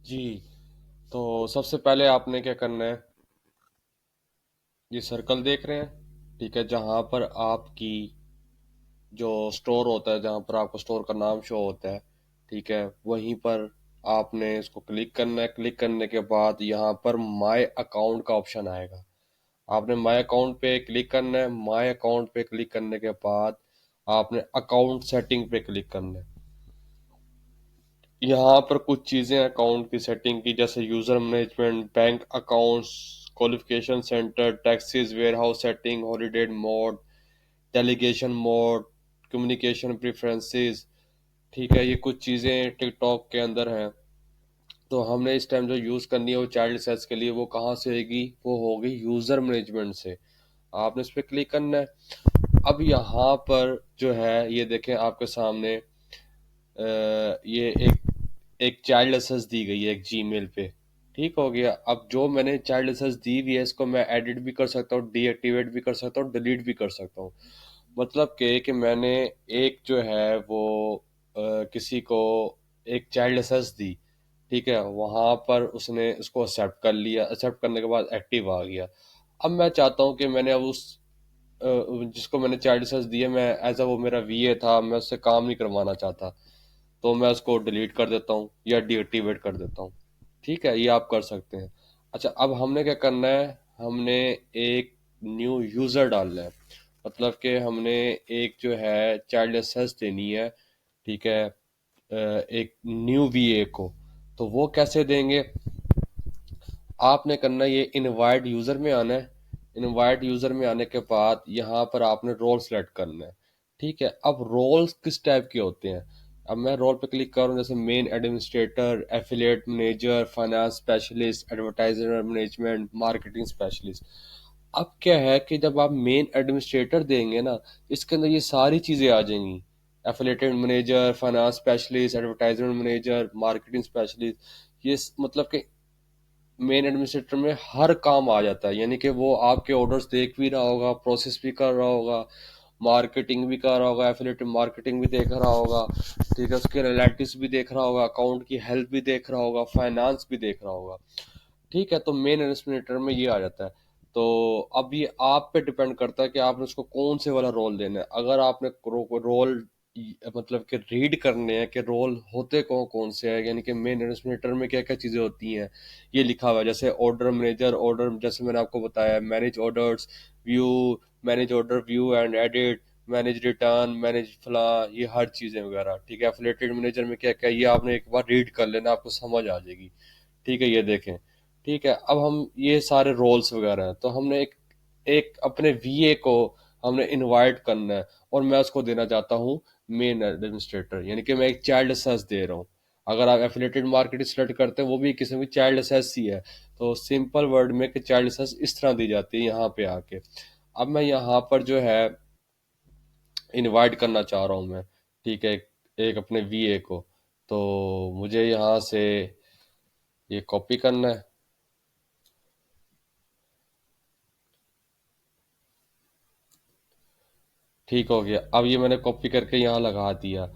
जी। तो सबसे पहले आपने क्या करना है, ये सर्कल देख रहे हैं, ठीक है, जहां पर आपकी जो स्टोर होता है, जहां पर आपको स्टोर का नाम शो होता है, ठीक है, वहीं पर आपने इसको क्लिक करना है। क्लिक करने के बाद यहाँ पर माय अकाउंट का ऑप्शन आएगा। आपने माय अकाउंट पे क्लिक करना है। माय अकाउंट पे क्लिक करने के बाद आपने अकाउंट सेटिंग पे क्लिक करना है। यहाँ पर कुछ चीजें अकाउंट की सेटिंग की, जैसे user management, bank accounts, qualification centre, taxes, warehouse setting, holiday mode, delegation mode, communication preferences, ठीक है, ये कुछ चीजें टिकटॉक के अंदर हैं। तो हमने इस टाइम जो यूज करनी है वो चाइल्ड सेट्स के लिए, वो कहाँ से होगी, वो होगी यूजर मैनेजमेंट से। आपने इस पर क्लिक करना है। अब यहाँ पर जो है, ये देखें आपके सामने, ये एक चाइल्ड एसेस दी गई है एक जीमेल पे। ठीक हो गया। अब जो मैंने चाइल्ड एसेस दी हुई है, इसको मैं एडिट भी कर सकता हूँ, डीएक्टिवेट भी कर सकता हूँ, डिलीट भी कर सकता हूँ। मतलब कि मैंने एक जो है वो किसी को एक चाइल्ड एसेस दी, ठीक है, वहां पर उसने उसको एक्सेप्ट कर लिया। एक्सेप्ट करने के बाद एक्टिव आ गया। अब मैं चाहता हूँ कि मैंने अब उस जिसको मैंने चाइल्ड एसेस दिया, मैं एज अ वो मेरा वीए था, मैं उससे काम नहीं करवाना चाहता, तो मैं उसको डिलीट कर देता हूँ या डीएक्टिवेट कर देता हूँ। ठीक है, ये आप कर सकते हैं। अच्छा, अब हमने क्या करना है, हमने एक न्यू यूज़र डालना है। मतलब कि हमने एक जो है चाइल्ड एसेस देनी है, ठीक है, एक न्यू वीए को। तो वो कैसे देंगे, आपने करना है, ये इनवाइट यूज़र में आना है। इनवाइट यूज़र में आने के बाद यहाँ पर आपने रोल सेलेक्ट करना है। ठीक है, अब रोल्स किस टाइप के होते हैं। अब मैं रोल पे क्लिक करूँ, जैसे main administrator, affiliate manager, finance specialist, advertiser management, marketing specialist. अब क्या है कि जब आप मेन एडमिनिस्ट्रेटर देंगे ना, इसके अंदर ये सारी चीज़ें आ जाएंगी। Affiliated manager, finance specialist, advertisement manager, marketing specialist, ये मतलब कि मेन एडमिनिस्ट्रेटर में हर काम आ जाता है। यानी कि वो आपके ऑर्डर्स देख भी रहा होगा, प्रोसेस भी कर रहा होगा, मार्केटिंग भी कर रहा होगा, एफिलिएटेड मार्केटिंग भी देख रहा होगा, ठीक है, उसके एनालिटिक्स भी देख रहा होगा, अकाउंट की हेल्प भी देख रहा होगा, फाइनेंस भी देख रहा होगा। ठीक है, तो मेन एडमिनिस्ट्रेटर में ये आ जाता है। तो अब ये आप पे डिपेंड करता है कि आपने उसको कौन से वाला रोल देना है। अगर आपने रोल मतलब कि रीड करने हैं कि रोल होते कौन कौन से हैं, यानी कि मेन एडमिनिस्ट्रेटर में क्या क्या चीज़ें होती हैं, ये लिखा हुआ है। जैसे ऑर्डर मैनेजर, ऑर्डर जैसे मैंने आपको बताया, manage orders, view, manage order view and edit, manage return, manage फला, ये हर चीज़ें वगैरह। ठीक है, एफिलिएटेड मैनेजर में क्या क्या, ये आपने एक बार रीड कर लेना, आपको समझ आ जाएगी। ठीक है, ये देखें। ठीक है, अब हम ये सारे रोल्स वगैरह हैं, तो हमने एक एक अपने वीए को हमने इनवाइट करना है, और मैं उसको देना चाहता हूँ मेन एडमिनिस्ट्रेटर, यानी कि मैं एक चाइल्ड असेस दे रहा हूँ। अगर आप एफिलेटेड मार्केटिंग सेलेक्ट करते हैं, वो भी किसी भी चाइल्ड असेस ही है। तो सिंपल वर्ड में कि चाइल्ड असेस इस तरह दी जाती है यहाँ पे आके। अब मैं यहाँ पर जो है इनवाइट करना चाह रहा हूँ मैं, ठीक है, एक अपने वीए को। तो मुझे यहाँ से ये कॉपी करना है। ठीक हो गया। अब ये मैंने कॉपी करके यहाँ लगा दिया।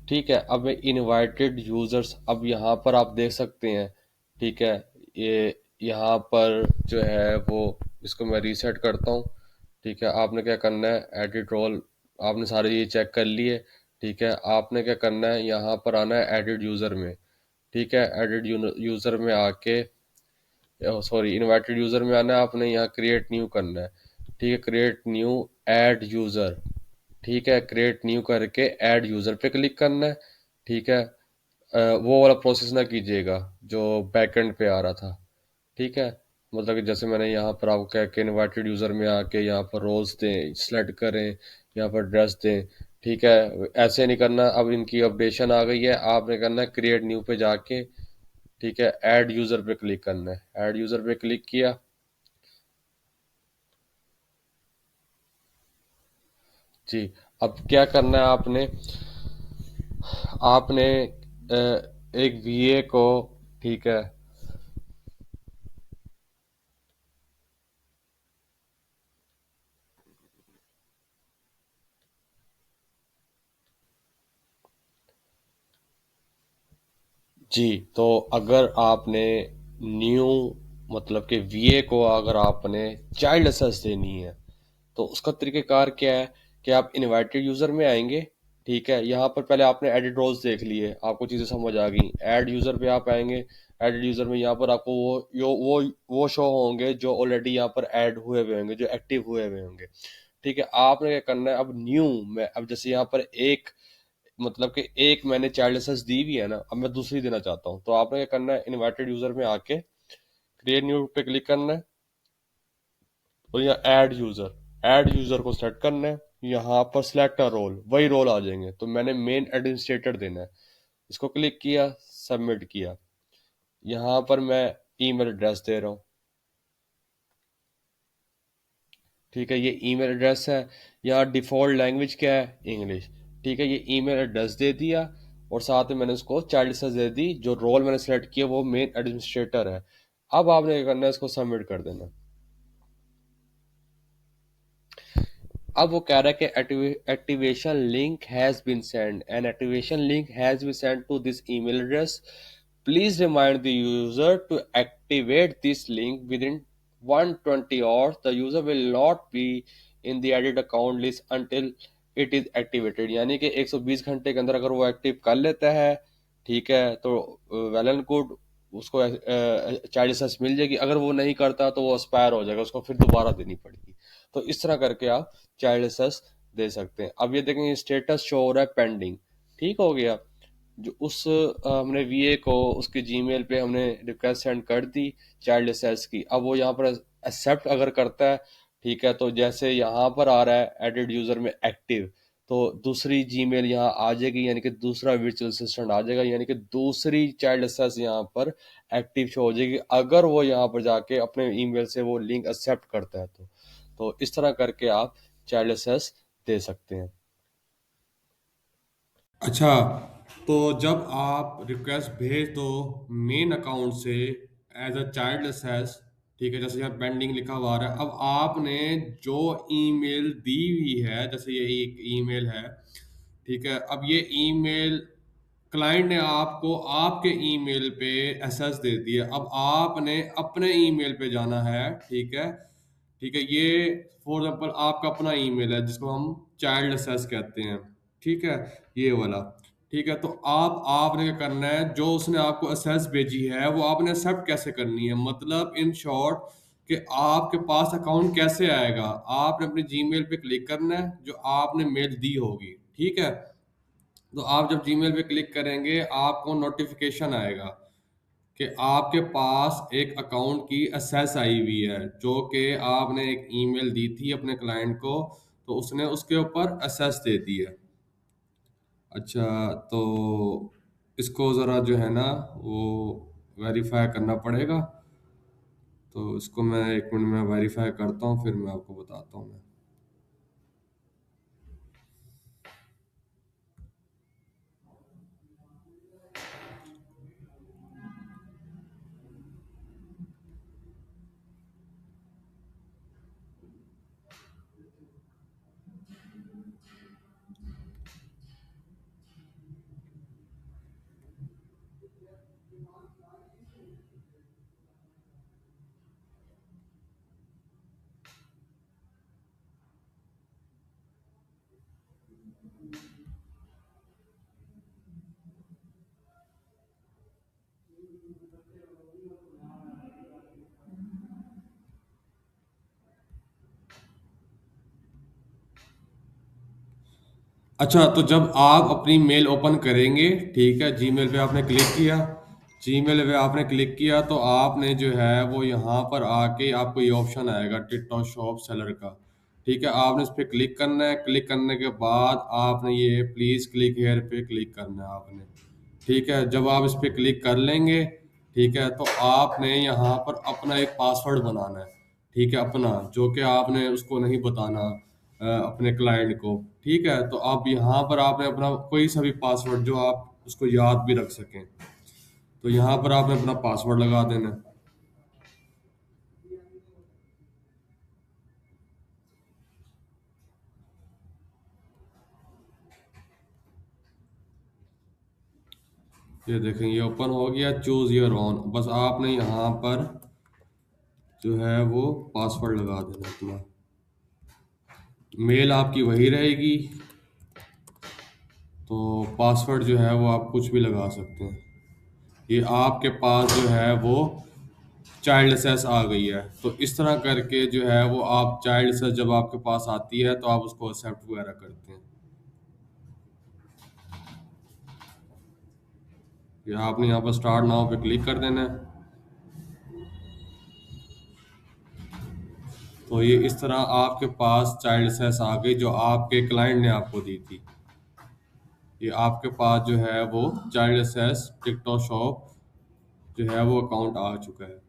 ठीक है, अब मैं इनवाइटेड यूजर्स, अब यहाँ पर आप देख सकते हैं। ठीक है, ये यहाँ पर जो है वो, इसको मैं रीसेट करता हूँ। ठीक है, आपने क्या करना है, एडिट रोल, आपने सारे ये चेक कर लिए। ठीक है, आपने क्या करना है, यहाँ पर आना है एडिट यूज़र में। ठीक है, एडिट यूज़र में आके, सॉरी, इनवाइटेड यूज़र में आना है, आपने यहाँ क्रिएट न्यू करना है। ठीक है, क्रिएट न्यू, ऐड यूज़र। ठीक है, क्रिएट न्यू करके ऐड यूज़र पे क्लिक करना है। ठीक है, वो वाला प्रोसेस ना कीजिएगा जो बैकएंड पे आ रहा था। ठीक है, मतलब कि जैसे मैंने यहाँ पर आपको कह के इनवाइटेड यूज़र में आके यहाँ पर रोल्स दें, सेलेक्ट करें, यहाँ पर ड्रेस दें। ठीक है, ऐसे नहीं करना। अब इनकी अपडेशन आ गई है, आपने करना है क्रिएट न्यू पे जाके, ठीक है, ऐड यूज़र पे क्लिक करना है। ऐड यूज़र पे क्लिक किया। जी। अब क्या करना है आपने, आपने एक वीए को, ठीक है, जी, तो अगर आपने न्यू मतलब कि वीए को अगर आपने चाइल्ड एक्सेस देनी है, तो उसका तरीक़ेकार क्या है कि आप इनवाइटेड यूज़र में आएंगे। ठीक है, यहाँ पर पहले आपने एडिट रोल्स देख लिए, आपको चीज़ें समझ आ गई। ऐड यूज़र पे आप आएंगे। एडिट यूज़र में यहाँ पर आपको वो शो होंगे जो ऑलरेडी यहाँ पर ऐड हुए हुए होंगे, जो एक्टिव हुए हुए होंगे। ठीक है, आपने क्या करना है, अब न्यू में, अब जैसे यहाँ पर एक मतलब कि एक मैंने चाइल्ड एक्सेस दी हुई है ना, अब मैं दूसरी देना चाहता हूँ, तो आपने क्या करना है, इनवाइटेड यूज़र में आके क्रिएट न्यू पे क्लिक करना है और यहाँ ऐड यूजर को सेलेक्ट करना है। यहाँ पर सिलेक्ट अ रोल, वही रोल आ जाएंगे, तो मैंने मेन एडमिनिस्ट्रेटर देना है। इसको क्लिक किया, सबमिट किया। यहाँ पर मैं ईमेल एड्रेस दे रहा हूँ। ठीक है, ये ईमेल एड्रेस है। यहाँ डिफ़ॉल्ट लैंग्वेज क्या है, इंग्लिश। ठीक है, ये ईमेल एड्रेस दे दिया और साथ में मैंने उसको चाइल्ड एक्सेस दे दी। जो रोल मैंने सेलेक्ट किया वो मेन एडमिनिस्ट्रेटर है। अब आपने क्या करना है, इसको सबमिट कर देना। अब वो कह रहा है कि activation link has been send, an activation link has been send to this email address. Please remind the user to activate this link within 120 hours. The user will not be in the added account list until it is activated. यानी कि 120 घंटे के अंदर अगर वो active कर लेता है, ठीक है, तो वेल एंड गुड, उसको चाइल्ड एक्सेस मिल जाएगी। अगर वो नहीं करता तो वो एक्सपायर हो जाएगा, उसको फिर दोबारा देनी पड़ेगी। तो इस तरह करके आप चाइल्ड एक्सेस दे सकते हैं। अब ये देखेंगे स्टेटस शो हो रहा है पेंडिंग। ठीक हो गया। जो हमने वीए को उसके जीमेल पे हमने रिक्वेस्ट सेंड कर दी चाइल्ड एक्सेस की। अब वो यहाँ पर एक्सेप्ट अगर करता है, ठीक है, तो जैसे यहाँ पर आ रहा है एडेड यूजर में एक्टिव, तो दूसरी जीमेल यहाँ आ जाएगी, यानी कि दूसरा वर्चुअल असिस्टेंट आ जाएगा, यानी कि दूसरी चाइल्ड एक्सेस यहाँ पर एक्टिव शो हो जाएगी, अगर वो यहाँ पर जाके अपने ईमेल से वो लिंक एक्सेप्ट करता है। तो इस तरह करके आप चाइल्ड एक्सेस दे सकते हैं। अच्छा, तो जब आप रिक्वेस्ट भेज दो मेन अकाउंट से एज अ चाइल्ड एक्सेस, ठीक है, जैसे यहाँ पेंडिंग लिखा हुआ आ रहा है, अब आपने जो ईमेल दी हुई है, जैसे ये एक ईमेल है, ठीक है, अब ये ईमेल क्लाइंट ने आपको आपके ईमेल पे एक्सेस दे दिया। अब आपने अपने ईमेल पे जाना है, ठीक है, ठीक है, ये फॉर एग्जांपल आपका अपना ईमेल है जिसको हम चाइल्ड एक्सेस कहते हैं, ठीक है, ये वाला। ठीक है, तो आपने क्या करना है, जो उसने आपको एक्सेस भेजी है वो आपने एक्सेप्ट कैसे करनी है, मतलब इन शॉर्ट कि आपके पास अकाउंट कैसे आएगा। आपने अपने जीमेल पे क्लिक करना है जो आपने मेल दी होगी, ठीक है। तो आप जब जीमेल पे क्लिक करेंगे आपको नोटिफिकेशन आएगा कि आपके पास एक अकाउंट की एक्सेस आई हुई है, जो कि आपने एक ईमेल दी थी अपने क्लाइंट को, तो उसने उसके ऊपर एक्सेस दे दी है। अच्छा, तो इसको ज़रा जो है ना वो वेरीफाई करना पड़ेगा। तो इसको मैं 1 मिनट में वेरीफाई करता हूँ, फिर मैं आपको बताता हूँ मैं। अच्छा, तो जब आप अपनी मेल ओपन करेंगे, ठीक है, जीमेल पे आपने क्लिक किया, जीमेल पे आपने क्लिक किया, तो आपने जो है वो यहाँ पर आके आपको ये ऑप्शन आएगा टिकटॉक शॉप सेलर का। ठीक है, आपने इस पे क्लिक करना है। क्लिक करने के बाद आपने ये प्लीज क्लिक हेयर पे क्लिक करना है आपने। ठीक है, जब आप इस पे क्लिक कर लेंगे, ठीक है, तो आपने यहाँ पर अपना एक पासवर्ड बनाना है, ठीक है, अपना, जो कि आपने उसको नहीं बताना अपने क्लाइंट को। ठीक है, तो आप यहाँ पर आपने अपना कोई सा भी पासवर्ड जो आप उसको याद भी रख सकें, तो यहाँ पर आपने अपना पासवर्ड लगा देना है। ये देखें, ये ओपन हो गया, चूज योर ओन। बस आपने यहाँ पर जो है वो पासवर्ड लगा देना अपना। मेल आपकी वही रहेगी, तो पासवर्ड जो है वो आप कुछ भी लगा सकते हैं। ये आपके पास जो है वो चाइल्ड सेस आ गई है। तो इस तरह करके जो है वो आप चाइल्ड सेस जब आपके पास आती है तो आप उसको एक्सेप्ट वगैरह करते हैं। ये आपने यहाँ पर स्टार्ट नाउ पे क्लिक कर देना है। तो ये इस तरह आपके पास चाइल्ड सेस आ गई जो आपके क्लाइंट ने आपको दी थी। ये आपके पास जो है वो चाइल्ड सेस टिकटॉक शॉप जो है वो अकाउंट आ चुका है।